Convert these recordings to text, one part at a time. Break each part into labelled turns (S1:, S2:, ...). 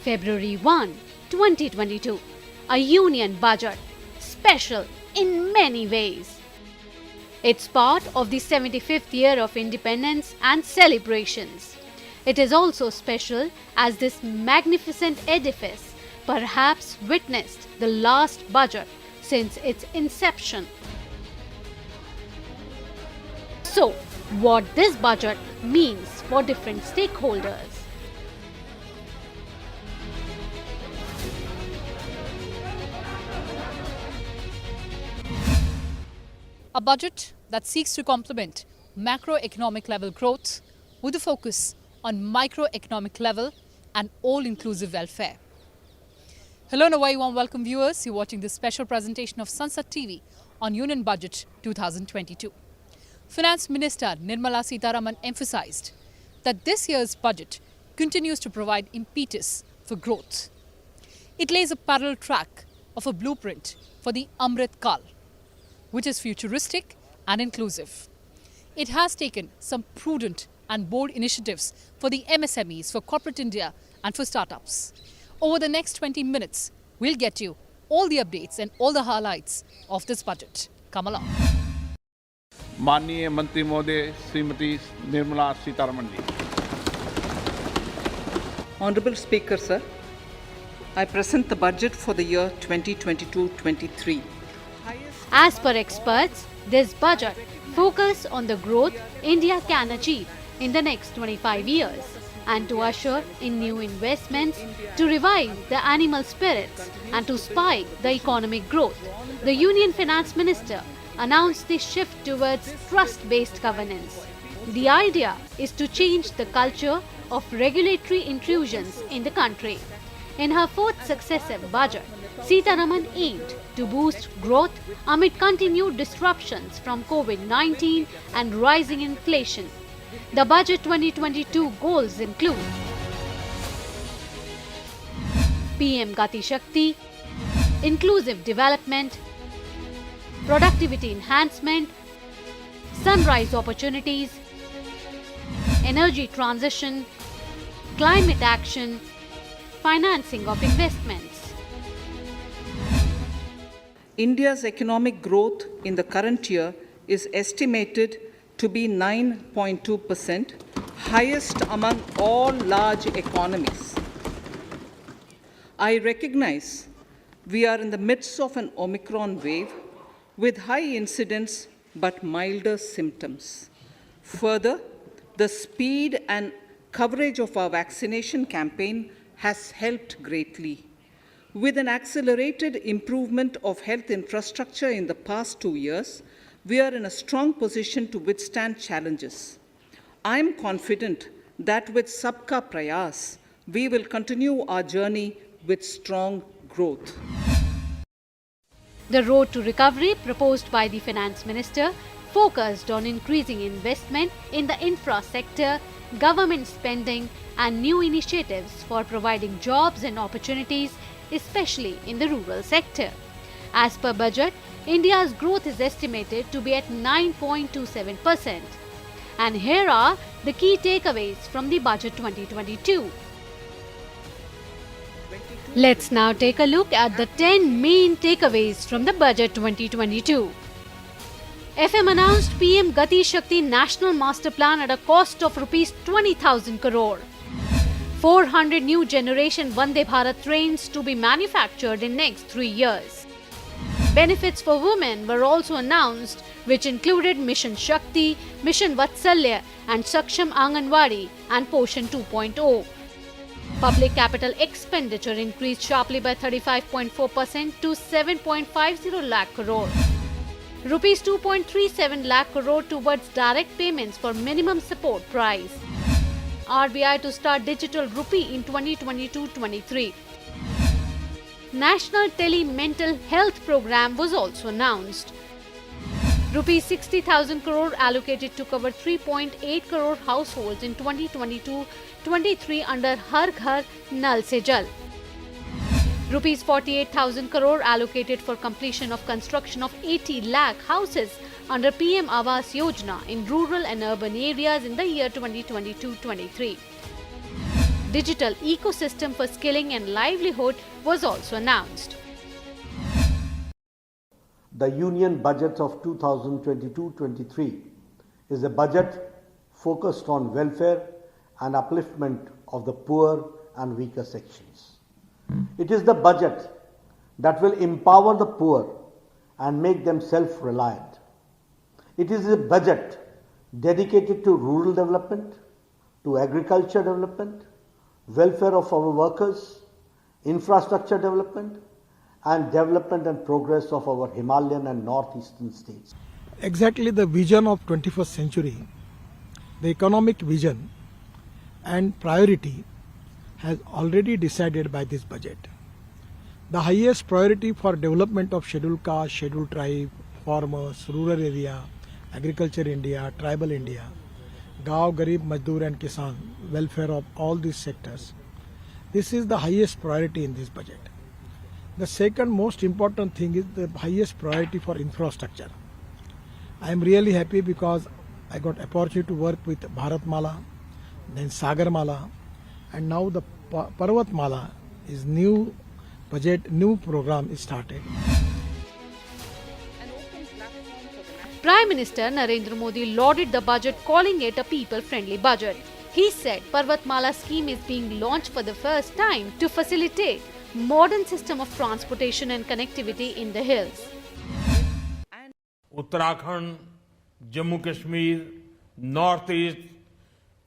S1: February 1, 2022. A union budget, special in many ways. It's part of the 75th year of independence and celebrations. It is also special as this magnificent edifice perhaps witnessed the last budget since its inception. So, what this budget means for different stakeholders.
S2: A budget that seeks to complement macroeconomic level growth with a focus on microeconomic level and all-inclusive welfare. Hello and a very warm welcome viewers. You're watching this special presentation of Sansad TV on Union Budget 2022. Finance Minister Nirmala Sitharaman emphasized that this year's budget continues to provide impetus for growth. It lays a parallel track of a blueprint for the Amrit Kal, which is futuristic and inclusive. It has taken some prudent and bold initiatives for the MSMEs, for corporate India and for startups. Over the next 20 minutes, we'll get you all the updates and all the highlights of this budget. Come along.
S3: माननीय मंत्री महोदय Shrimati Nirmala Sitharaman ji.
S4: Honorable Speaker, sir, I present the budget for the year 2022-23.
S1: As per experts, this budget focuses on the growth India can achieve in the next 25 years and to usher in new investments, to revive the animal spirits and to spike the economic growth. The Union Finance Minister announced the shift towards trust-based governance. The idea is to change the culture of regulatory intrusions in the country. In her fourth successive budget, Sitharaman aimed to boost growth amid continued disruptions from COVID-19 and rising inflation. The Budget 2022 goals include PM Gati Shakti, inclusive development, productivity enhancement, sunrise opportunities, energy transition, climate action, financing of investments.
S4: India's economic growth in the current year is estimated to be 9.2%, highest among all large economies. I recognize we are in the midst of an Omicron wave with high incidence but milder symptoms. Further, the speed and coverage of our vaccination campaign has helped greatly. With an accelerated improvement of health infrastructure in the past 2 years, we are in a strong position to withstand challenges. I am confident that with Sabka Prayas, we will continue our journey with strong growth.
S1: The road to recovery proposed by the Finance Minister focused on increasing investment in the infra sector, government spending and new initiatives for providing jobs and opportunities, especially in the rural sector. As per budget, India's growth is estimated to be at 9.27%. And here are the key takeaways from the Budget 2022. Let's now take a look at the 10 main takeaways from the Budget 2022. FM announced PM Gati Shakti National Master Plan at a cost of Rs 20,000 crore. 400 new generation Vande Bharat trains to be manufactured in next 3 years. Benefits for women were also announced, which included Mission Shakti, Mission Vatsalya and Saksham Anganwadi and Poshan 2.0. Public capital expenditure increased sharply by 35.4% to 7.50 lakh crore. Rupees 2.37 lakh crore towards direct payments for minimum support price. RBI to start digital rupee in 2022-23. National Tele-Mental Health Program was also announced. Rupees 60,000 crore allocated to cover 3.8 crore households in 2022-23 under Har Ghar Nal Se Jal. Rupees 48,000 crore allocated for completion of construction of 80 lakh houses under PM Awas Yojana in rural and urban areas in the year 2022-23. Digital ecosystem for skilling and livelihood was also announced.
S5: The Union Budget of 2022-23 is a budget focused on welfare and upliftment of the poor and weaker sections. It is the budget that will empower the poor and make them self-reliant. It is a budget dedicated to rural development, to agriculture development, welfare of our workers, infrastructure development, and development and progress of our Himalayan and northeastern states.
S6: Exactly the vision of 21st century, the economic vision and priority has already decided by this budget. The highest priority for development of scheduled caste, scheduled tribe, farmers, rural area, agriculture India, tribal India, Gaon, Garib, Mazdoor and Kisan, welfare of all these sectors. This is the highest priority in this budget. The second most important thing is the highest priority for infrastructure. I am really happy because I got opportunity to work with Bharatmala, then Sagarmala, and now the Parvatmala is new budget, new program is started.
S1: Prime Minister Narendra Modi lauded the budget, calling it a people-friendly budget. He said Parvatmala scheme is being launched for the first time to facilitate modern system of transportation and connectivity in the hills.
S7: Uttarakhand, Jammu Kashmir, north east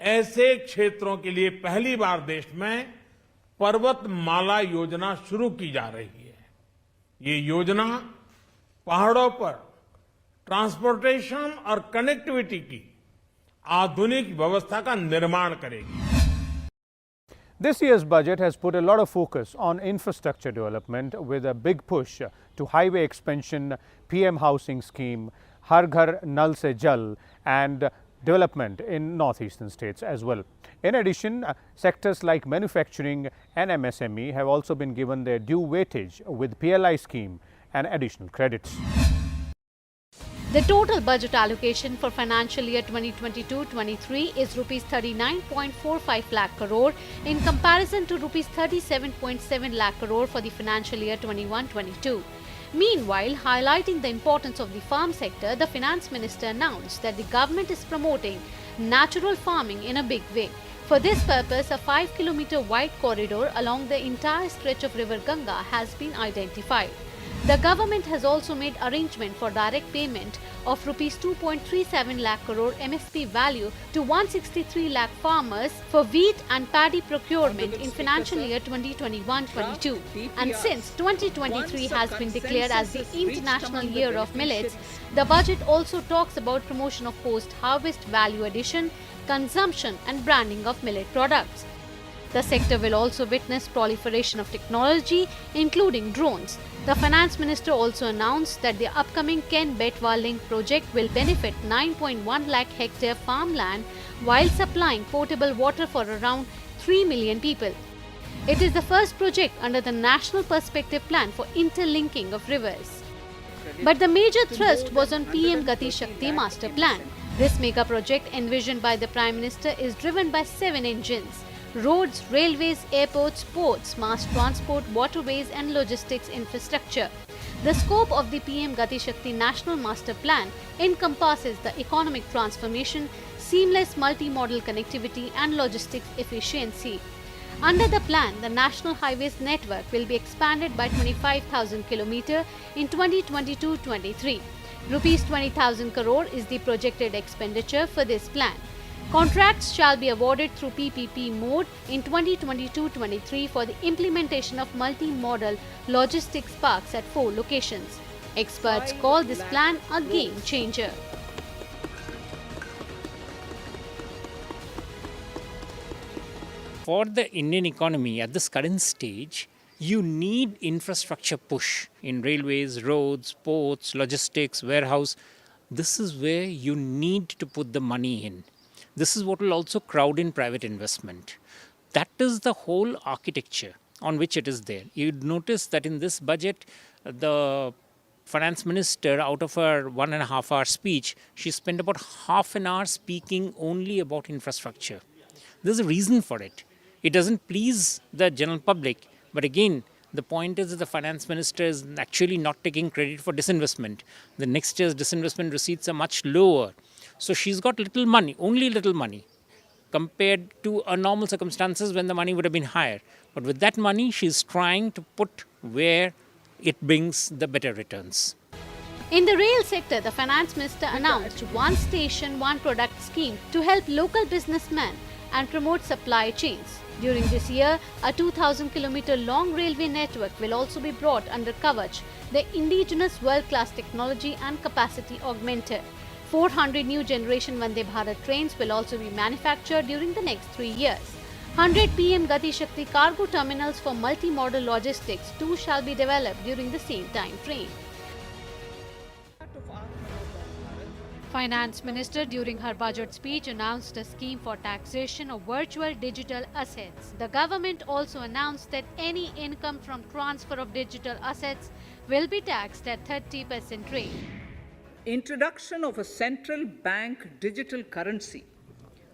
S7: ऐसे क्षेत्रों के लिए पहली बार देश में पर्वतमाला योजना शुरू की जा रही है। ये योजना पहाड़ों पर ट्रांसपोर्टेशन और कनेक्टिविटी की आधुनिक व्यवस्था का निर्माण करेगी।
S8: This year's budget has put a lot of focus on infrastructure development with a big push to highway expansion, PM housing scheme, Har Ghar Nal Se Jal and development in northeastern states as well. In addition, sectors like manufacturing and MSME have also been given their due weightage with PLI scheme and additional credits.
S1: The total budget allocation for financial year 2022-23 is Rs 39.45 lakh crore in comparison to Rs 37.7 lakh crore for the financial year 21-22. Meanwhile, highlighting the importance of the farm sector, the Finance Minister announced that the government is promoting natural farming in a big way. For this purpose, a 5-kilometer wide corridor along the entire stretch of River Ganga has been identified. The government has also made arrangement for direct payment of Rs 2.37 lakh crore MSP value to 163 lakh farmers for wheat and paddy procurement in financial year 2021-22. And since 2023 has been declared as the International Year of Millets, the budget also talks about promotion of post-harvest value addition, consumption and branding of millet products. The sector will also witness proliferation of technology, including drones. The Finance Minister also announced that the upcoming Ken Betwa Link project will benefit 9.1 lakh hectare farmland while supplying potable water for around 3 million people. It is the first project under the National Perspective Plan for interlinking of rivers. But the major thrust was on PM Gati Shakti Master Plan. This mega project envisioned by the Prime Minister is driven by 7 engines: roads, railways, airports, ports, mass transport, waterways and logistics infrastructure. The scope of the PM Gati Shakti National Master Plan encompasses the economic transformation, seamless multi-modal connectivity and logistics efficiency. Under the plan, the National Highways network will be expanded by 25,000 km in 2022-23. Rupees 20,000 crore is the projected expenditure for this plan. Contracts shall be awarded through PPP mode in 2022-23 for the implementation of multi-modal logistics parks at 4 locations. Experts call this plan a game changer.
S9: For the Indian economy at this current stage, you need infrastructure push in railways, roads, ports, logistics, warehouse. This is where you need to put the money in. This is what will also crowd in private investment. That is the whole architecture on which it is there. You'd notice that in this budget, the finance minister, out of her 1.5 hour speech, she spent about half an hour speaking only about infrastructure. There's a reason for it. It doesn't please the general public. But again, the point is that the finance minister is actually not taking credit for disinvestment. The next year's disinvestment receipts are much lower. So she's got little money, only little money, compared to a normal circumstances when the money would have been higher. But with that money, she's trying to put where it brings the better returns.
S1: In the rail sector, the finance minister announced one station, one product scheme to help local businessmen and promote supply chains. During this year, a 2,000-kilometer long railway network will also be brought under Kavach, the indigenous world-class technology and capacity augmented. 400 new generation Vande Bharat trains will also be manufactured during the next 3 years. 100 PM Gati Shakti cargo terminals for multi-modal logistics too shall be developed during the same time frame. Finance Minister during her budget speech announced a scheme for taxation of virtual digital assets. The government also announced that any income from transfer of digital assets will be taxed at 30% rate.
S4: Introduction of a central bank digital currency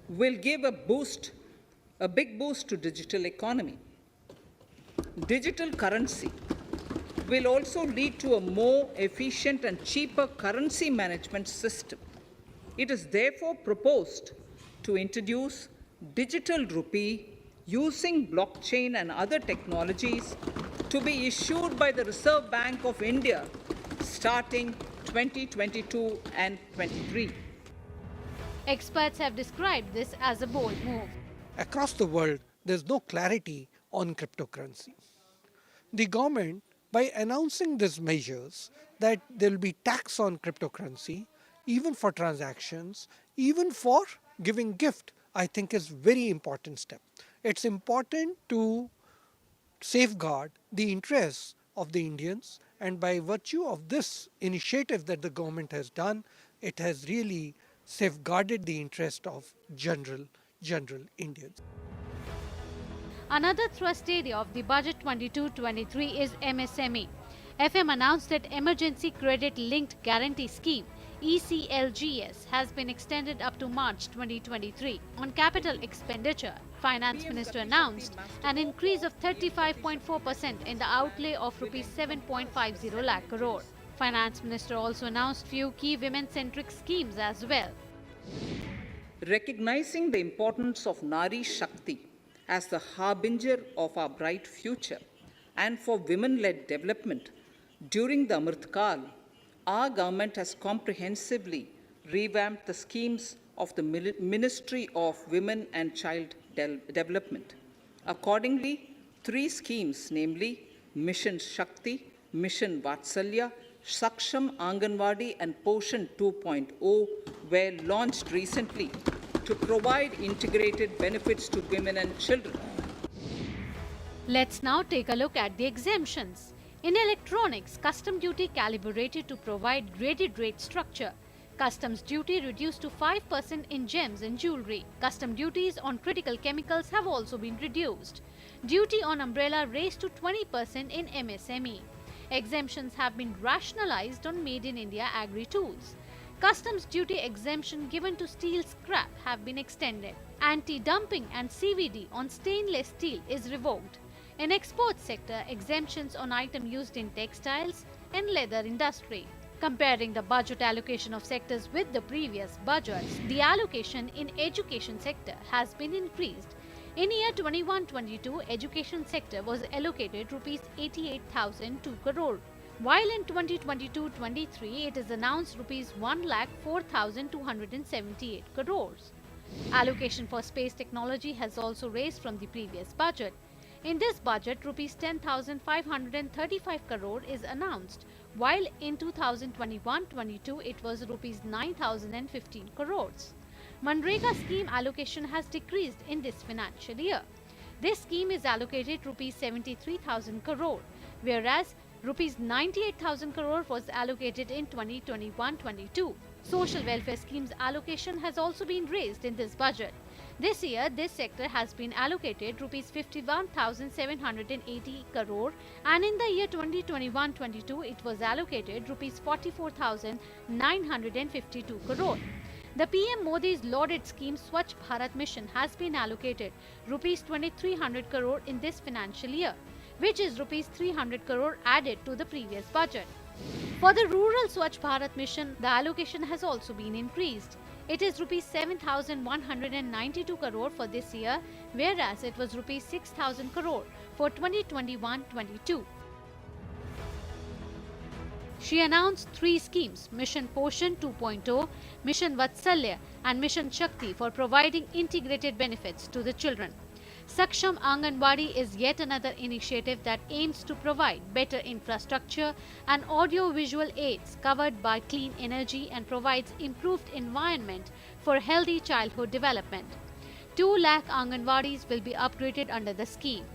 S4: will give a big boost to digital economy. Digital currency will also lead to a more efficient and cheaper currency management system. It is therefore proposed to introduce digital rupee using blockchain and other technologies to be issued by the Reserve Bank of India starting 2022 and 23.
S1: Experts have described this as a bold move.
S10: Across the world, there's no clarity on cryptocurrency. The government, by announcing these measures that there will be tax on cryptocurrency, even for transactions, even for giving gift, I think is very important step. It's important to safeguard the interests of the Indians, and by virtue of this initiative that the government has done, it has really safeguarded the interest of general Indians.
S1: Another thrust area of the budget 22-23 is MSME. FM announced that Emergency Credit Linked Guarantee Scheme ECLGS has been extended up to March 2023. On capital expenditure, Finance Minister announced an increase of 35.4% in the outlay of Rs 7.50 lakh crore. Finance Minister also announced few key women-centric schemes as well.
S4: Recognizing the importance of Nari Shakti as the harbinger of our bright future and for women-led development, during the Amrit Kal, our government has comprehensively revamped the schemes of the Ministry of Women and Child Development. Accordingly, 3 schemes, namely Mission Shakti, Mission Vatsalya, Saksham Anganwadi and Poshan 2.0 were launched recently to provide integrated benefits to women and children.
S1: Let's now take a look at the exemptions. In electronics, custom duty calibrated to provide graded rate structure. Customs duty reduced to 5% in gems and jewelry. Custom duties on critical chemicals have also been reduced. Duty on umbrella raised to 20% in MSME. Exemptions have been rationalized on Made in India agri-tools. Customs duty exemption given to steel scrap have been extended. Anti-dumping and CVD on stainless steel is revoked. In export sector, exemptions on item used in textiles and leather industry. Comparing the budget allocation of sectors with the previous budgets, the allocation in education sector has been increased. In year 21-22, education sector was allocated Rs 88,002 crore, while in 2022-23 it is announced Rs 1,04,278 crores. Allocation for space technology has also raised from the previous budget. In this budget, Rs 10,535 crore is announced, while in 2021-22 it was Rs 9,015 crores. Manrega scheme allocation has decreased in this financial year. This scheme is allocated Rs 73,000 crore, whereas Rs 98,000 crore was allocated in 2021-22. Social welfare schemes allocation has also been raised in this budget. This year, this sector has been allocated Rs 51,780 crore, and in the year 2021-22 it was allocated Rs 44,952 crore. The PM Modi's lauded scheme Swachh Bharat Mission has been allocated rupees 2300 crore in this financial year, which is rupees 300 crore added to the previous budget. For the rural Swachh Bharat Mission, the allocation has also been increased. It is rupees 7,192 crore for this year, whereas it was rupees 6,000 crore for 2021-22. She announced 3 schemes, Mission Poshan 2.0, Mission Vatsalya and Mission Shakti, for providing integrated benefits to the children. Saksham Anganwadi is yet another initiative that aims to provide better infrastructure and audio-visual aids covered by clean energy and provides improved environment for healthy childhood development. 2 lakh Anganwadis will be upgraded under the scheme.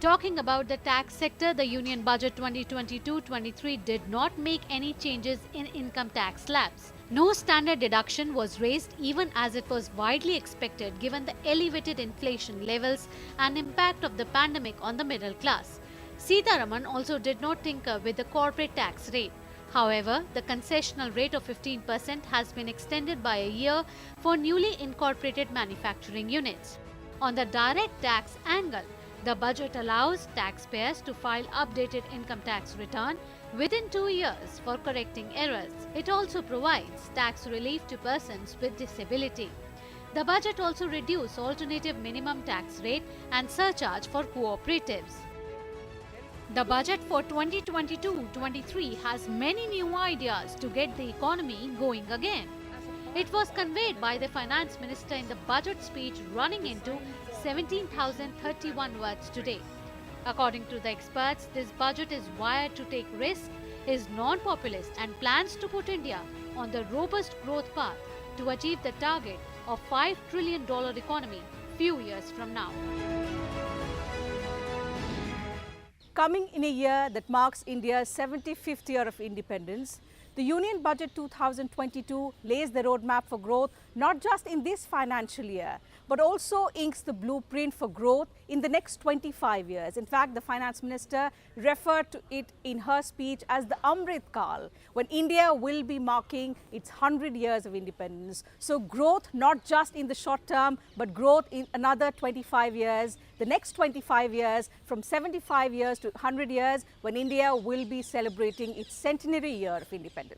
S1: Talking about the tax sector, the Union Budget 2022-23 did not make any changes in income tax slabs. No standard deduction was raised, even as it was widely expected given the elevated inflation levels and impact of the pandemic on the middle class. Sitharaman also did not tinker with the corporate tax rate. However, the concessional rate of 15% has been extended by a year for newly incorporated manufacturing units. On the direct tax angle, the budget allows taxpayers to file updated income tax return within 2 years for correcting errors. It also provides tax relief to persons with disability. The budget also reduces alternative minimum tax rate and surcharge for cooperatives. The budget for 2022-23 has many new ideas to get the economy going again. It was conveyed by the Finance Minister in the budget speech running into 17,031 words today. According to the experts, this budget is wired to take risks, is non-populist and plans to put India on the robust growth path to achieve the target of $5 trillion economy few years from now.
S11: Coming in a year that marks India's 75th year of independence, the Union Budget 2022 lays the roadmap for growth not just in this financial year, but also inks the blueprint for growth in the next 25 years. In fact, the Finance Minister referred to it in her speech as the Amrit Kal, when India will be marking its 100 years of independence. So growth not just in the short term, but growth in another 25 years, the next 25 years, from 75 years to 100 years, when India will be celebrating its centenary year of independence.